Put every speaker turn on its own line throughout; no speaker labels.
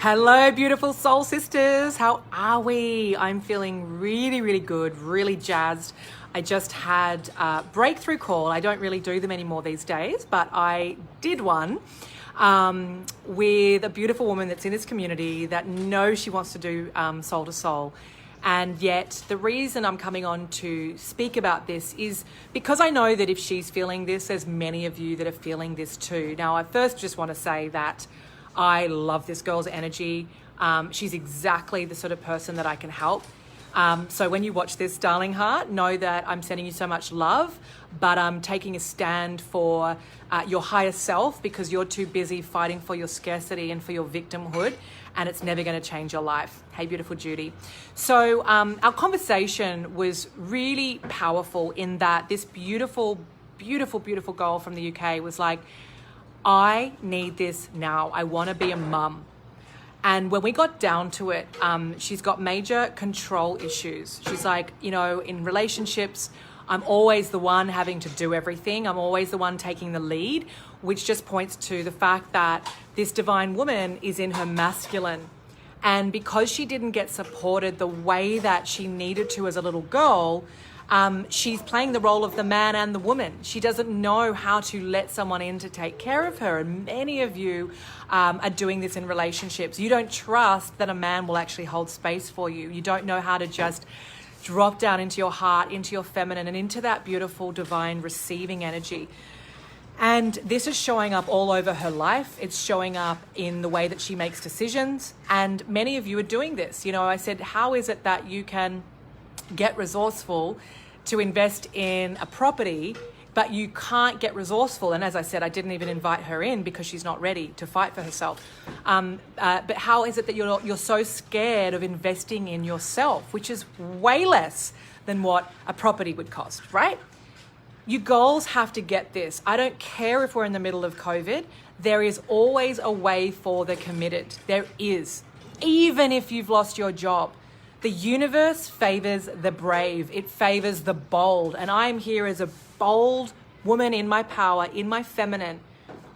Hello, beautiful soul sisters. How are we? I'm feeling really, really good, really jazzed. I just had a breakthrough call. I don't really do them anymore these days, but I did one with a beautiful woman that's in this community that knows she wants to do soul to soul. And yet the reason I'm coming on to speak about this is because I know that if she's feeling this, there's many of you that are feeling this too. Now, I first just want to say that I love this girl's energy. She's exactly the sort of person that I can help. So when you watch this, darling heart, know that I'm sending you so much love, but I'm taking a stand for your higher self because you're too busy fighting for your scarcity and for your victimhood, and it's never going to change your life. Hey, beautiful Judy. So our conversation was really powerful in that this beautiful, beautiful, beautiful girl from the UK was like, I need this now. I want to be a mum. And when we got down to it, she's got major control issues. She's like, you know, in relationships, I'm always the one having to do everything. I'm always the one taking the lead, which just points to the fact that this divine woman is in her masculine. And because she didn't get supported the way that she needed to as a little girl, she's playing the role of the man and the woman. She doesn't know how to let someone in to take care of her. And many of you are doing this in relationships. You don't trust that a man will actually hold space for you. You don't know how to just drop down into your heart, into your feminine, and into that beautiful, divine receiving energy. And this is showing up all over her life. It's showing up in the way that she makes decisions. And many of you are doing this. You know, I said, how is it that you can get resourceful to invest in a property, but you can't get resourceful? And as I said, I didn't even invite her in because she's not ready to fight for herself. But how is it that you're so scared of investing in yourself, which is way less than what a property would cost, right? You girls have to get this. I don't care if we're in the middle of COVID. There is always a way for the committed. There is. Even if you've lost your job. The universe favors the brave. It favors the bold. And I'm here as a bold woman in my power, in my feminine,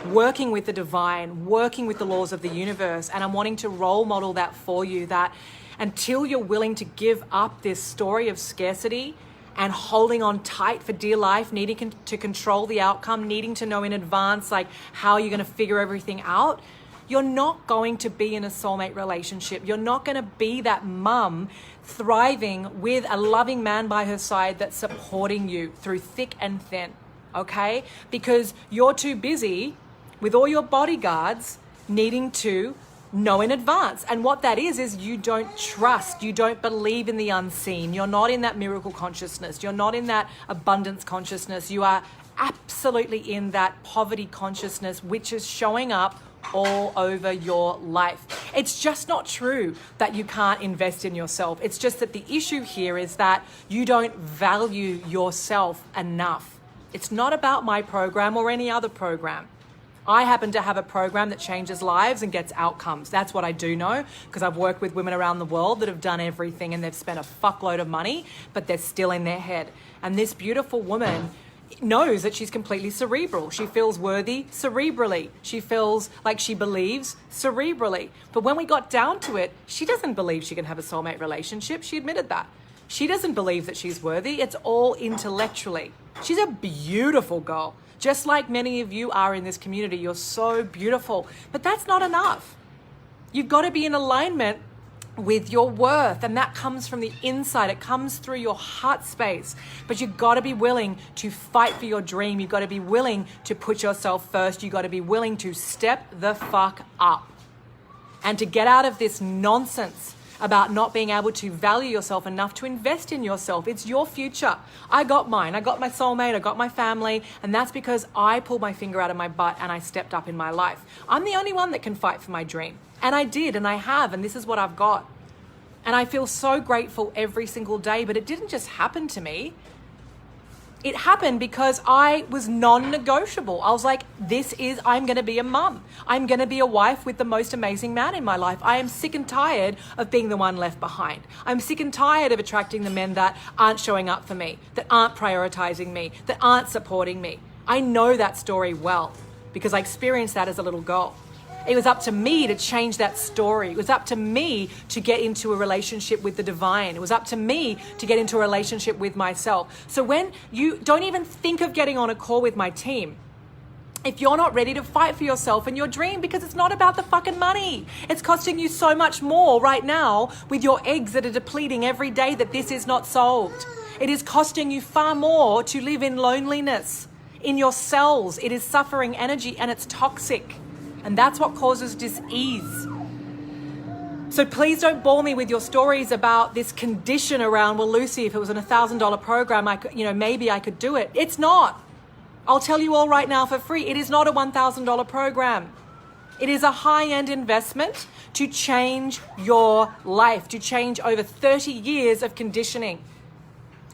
working with the divine, working with the laws of the universe. And I'm wanting to role model that for you, that until you're willing to give up this story of scarcity and holding on tight for dear life, needing to control the outcome, needing to know in advance like how you're going to figure everything out, you're not going to be in a soulmate relationship. You're not going to be that mum thriving with a loving man by her side that's supporting you through thick and thin, okay? Because you're too busy with all your bodyguards needing to know in advance. And what that is you don't trust, you don't believe in the unseen. You're not in that miracle consciousness. You're not in that abundance consciousness. You are absolutely in that poverty consciousness, which is showing up all over your life. It's just not true that you can't invest in yourself. It's just that the issue here is that you don't value yourself enough. It's not about my program or any other program. I happen to have a program that changes lives and gets outcomes. That's what I do know, because I've worked with women around the world that have done everything and they've spent a fuckload of money, but they're still in their head. And this beautiful woman knows that she's completely cerebral. She feels worthy cerebrally. She feels like she believes cerebrally. But when we got down to it, she doesn't believe she can have a soulmate relationship. She admitted that. She doesn't believe that she's worthy. It's all intellectually. She's a beautiful girl. Just like many of you are in this community. You're so beautiful. But that's not enough. You've got to be in alignment with your worth, and that comes from the inside. It comes through your heart space. But you've got to be willing to fight for your dream. You've got to be willing to put yourself first. You've got to be willing to step the fuck up and to get out of this nonsense about not being able to value yourself enough to invest in yourself. It's your future. I got mine. I got my soulmate. I got my family. And that's because I pulled my finger out of my butt and I stepped up in my life. I'm the only one that can fight for my dream. And I did, and I have, and this is what I've got. And I feel so grateful every single day, but it didn't just happen to me. It happened because I was non-negotiable. I was like, I'm going to be a mum. I'm going to be a wife with the most amazing man in my life. I am sick and tired of being the one left behind. I'm sick and tired of attracting the men that aren't showing up for me, that aren't prioritizing me, that aren't supporting me. I know that story well because I experienced that as a little girl. It was up to me to change that story. It was up to me to get into a relationship with the divine. It was up to me to get into a relationship with myself. So when you don't even think of getting on a call with my team, if you're not ready to fight for yourself and your dream, because it's not about the fucking money. It's costing you so much more right now with your eggs that are depleting every day that this is not solved. It is costing you far more to live in loneliness. In your cells, it is suffering energy and it's toxic. And that's what causes dis-ease. So please don't bore me with your stories about this condition around, well, Lucy, if it was an $1,000 program, I could, maybe I could do it. It's not. I'll tell you all right now for free, it is not a $1,000 program. It is a high-end investment to change your life, to change over 30 years of conditioning.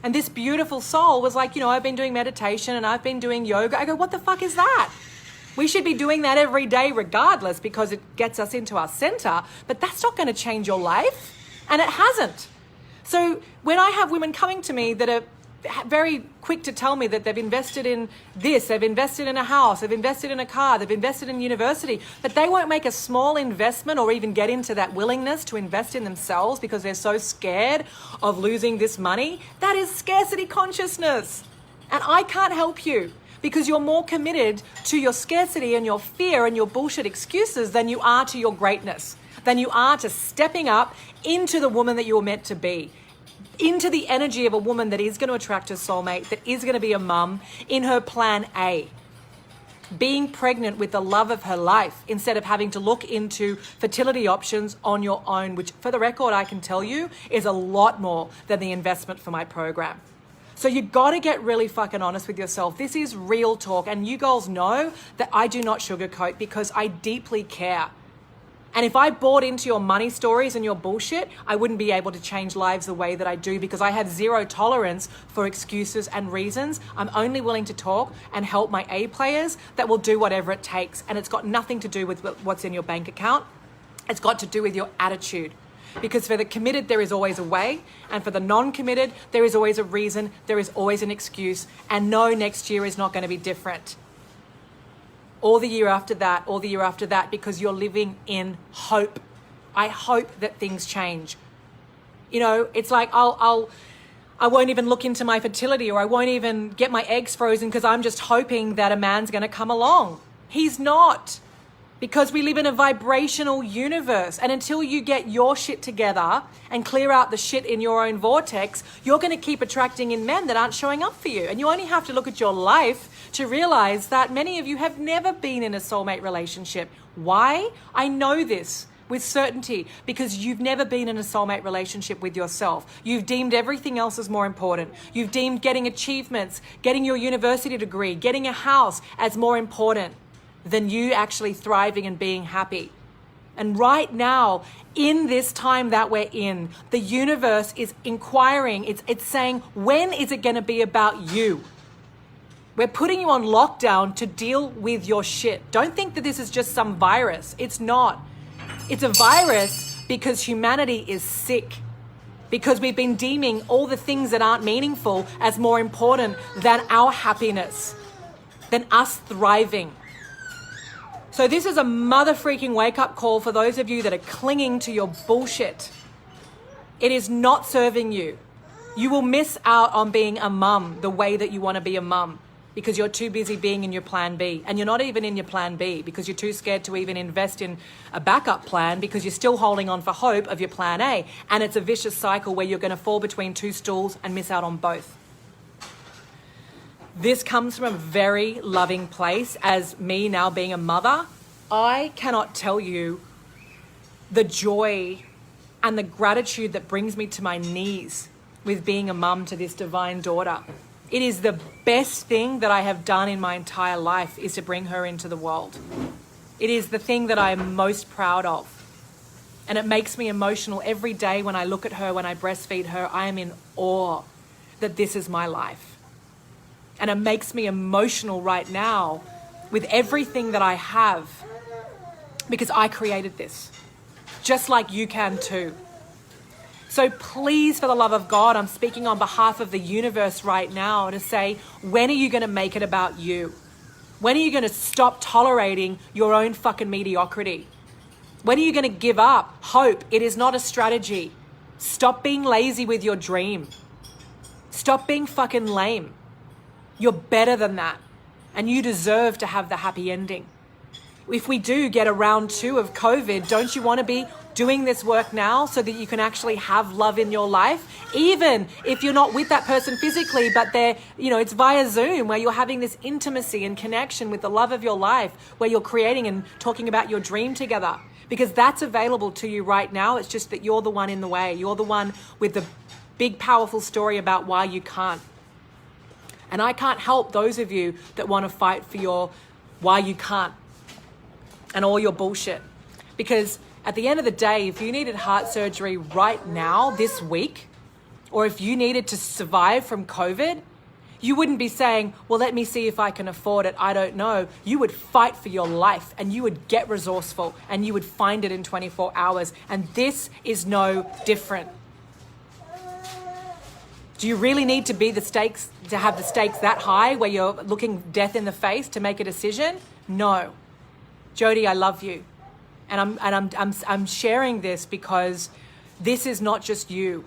And this beautiful soul was like, I've been doing meditation and I've been doing yoga. I go, what the fuck is that? We should be doing that every day regardless because it gets us into our center, but that's not going to change your life. And it hasn't. So when I have women coming to me that are very quick to tell me that they've invested in this, they've invested in a house, they've invested in a car, they've invested in university, but they won't make a small investment or even get into that willingness to invest in themselves because they're so scared of losing this money, that is scarcity consciousness. And I can't help you. Because you're more committed to your scarcity and your fear and your bullshit excuses than you are to your greatness, than you are to stepping up into the woman that you were meant to be, into the energy of a woman that is going to attract her soulmate, that is going to be a mum in her plan A. Being pregnant with the love of her life instead of having to look into fertility options on your own, which for the record, I can tell you is a lot more than the investment for my program. So you got to get really fucking honest with yourself. This is real talk. And you girls know that I do not sugarcoat because I deeply care. And if I bought into your money stories and your bullshit, I wouldn't be able to change lives the way that I do because I have zero tolerance for excuses and reasons. I'm only willing to talk and help my A players that will do whatever it takes. And it's got nothing to do with what's in your bank account. It's got to do with your attitude. Because for the committed, there is always a way. And for the non-committed, there is always a reason. There is always an excuse. And no, next year is not going to be different. Or the year after that, or the year after that, because you're living in hope. I hope that things change. It's like I won't even look into my fertility, or I won't even get my eggs frozen because I'm just hoping that a man's going to come along. He's not. Because we live in a vibrational universe. And until you get your shit together and clear out the shit in your own vortex, you're going to keep attracting in men that aren't showing up for you. And you only have to look at your life to realize that many of you have never been in a soulmate relationship. Why? I know this with certainty because you've never been in a soulmate relationship with yourself. You've deemed everything else as more important. You've deemed getting achievements, getting your university degree, getting a house as more important than you actually thriving and being happy. And right now, in this time that we're in, the universe is inquiring. It's saying, when is it going to be about you? We're putting you on lockdown to deal with your shit. Don't think that this is just some virus. It's not. It's a virus because humanity is sick. Because we've been deeming all the things that aren't meaningful as more important than our happiness, than us thriving. So this is a mother freaking wake up call for those of you that are clinging to your bullshit. It is not serving you. You will miss out on being a mum the way that you want to be a mum because you're too busy being in your plan B. And you're not even in your plan B because you're too scared to even invest in a backup plan because you're still holding on for hope of your plan A. And it's a vicious cycle where you're going to fall between two stools and miss out on both. This comes from a very loving place. As me now being a mother, I cannot tell you the joy and the gratitude that brings me to my knees with being a mum to this divine daughter. It is the best thing that I have done in my entire life is to bring her into the world. It is the thing that I am most proud of. And it makes me emotional every day when I look at her, when I breastfeed her. I am in awe that this is my life. And it makes me emotional right now with everything that I have because I created this, just like you can too. So please, for the love of God, I'm speaking on behalf of the universe right now to say, when are you going to make it about you? When are you going to stop tolerating your own fucking mediocrity? When are you going to give up hope? It is not a strategy. Stop being lazy with your dream. Stop being fucking lame. You're better than that. And you deserve to have the happy ending. If we do get a round 2 of COVID, don't you want to be doing this work now so that you can actually have love in your life? Even if you're not with that person physically, but they're, it's via Zoom where you're having this intimacy and connection with the love of your life, where you're creating and talking about your dream together. Because that's available to you right now. It's just that you're the one in the way. You're the one with the big, powerful story about why you can't. And I can't help those of you that want to fight for your why you can't and all your bullshit. Because at the end of the day, if you needed heart surgery right now, this week, or if you needed to survive from COVID, you wouldn't be saying, well, let me see if I can afford it. I don't know. You would fight for your life and you would get resourceful and you would find it in 24 hours. And this is no different. Do you really need to have the stakes that high where you're looking death in the face to make a decision? No. Jody, I love you. And I'm sharing this because this is not just you.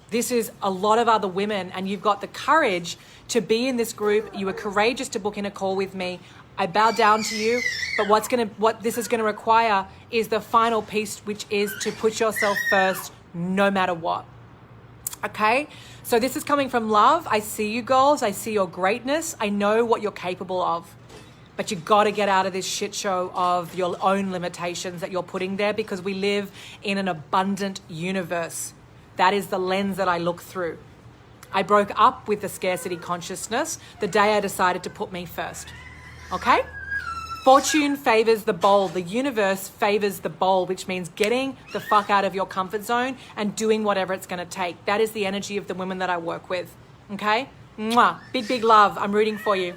This is a lot of other women, and you've got the courage to be in this group. You were courageous to book in a call with me. I bow down to you, but what this is going to require is the final piece, which is to put yourself first no matter what. Okay? So this is coming from love. I see you, girls. I see your greatness. I know what you're capable of. But you got to get out of this shit show of your own limitations that you're putting there, because we live in an abundant universe. That is the lens that I look through. I broke up with the scarcity consciousness the day I decided to put me first. Okay? Fortune favors the bold. The universe favors the bold, which means getting the fuck out of your comfort zone and doing whatever it's going to take. That is the energy of the women that I work with. Okay? Mwah. Big, big love. I'm rooting for you.